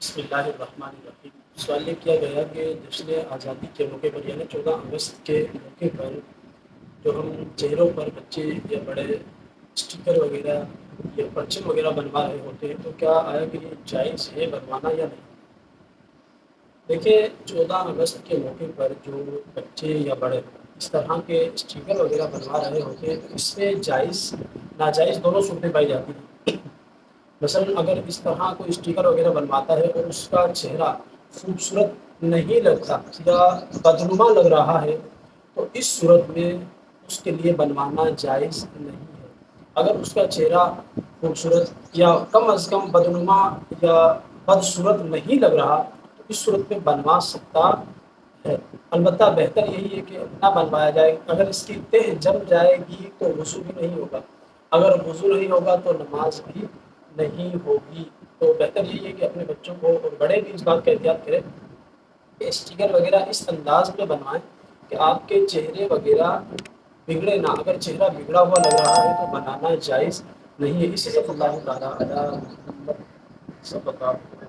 بسم اللہ الرحمن الرحیم۔ سوال یہ کیا گیا کہ جشن آزادی کے موقع پر یعنی 14 اگست کے موقع پر جو ہم چہروں پر بچے یا بڑے اسٹیکر وغیرہ یا پرچم وغیرہ بنوا رہے ہوتے ہیں تو کیا آیا کہ یہ جائز ہے بنوانا یا نہیں؟ دیکھیے 14 اگست کے موقع پر جو بچے یا بڑے اس طرح کے اسٹیکر وغیرہ بنوا رہے ہوتے ہیں تو اس میں جائز ناجائز دونوں صورتیں پائی جاتی ہیں۔ مثلاً اگر اس طرح کوئی اسٹیکر وغیرہ بنواتا ہے اور اس کا چہرہ خوبصورت نہیں لگتا یا بدنما لگ رہا ہے تو اس صورت میں اس کے لیے بنوانا جائز نہیں ہے۔ اگر اس کا چہرہ خوبصورت یا کم از کم بدنما یا بدصورت نہیں لگ رہا تو اس صورت میں بنوا سکتا ہے۔ البتہ بہتر یہی ہے کہ نہ بنوایا جائے۔ اگر اس کی تہ جم جائے گی تو وضو بھی نہیں ہوگا، اگر وضو نہیں ہوگا تو نماز بھی نہیں ہوگی۔ تو بہتر یہی ہے کہ اپنے بچوں کو اور بڑے بھی اس بات کا احتیاط کریں کہ اسٹیکر وغیرہ اس انداز میں بنوائیں کہ آپ کے چہرے وغیرہ بگڑے نہ۔ اگر چہرہ بگڑا ہوا لگ رہا ہے تو بنانا جائز نہیں ہے۔ اسی لیے اللہ تعالیٰ علیہ محمد صلی اللہ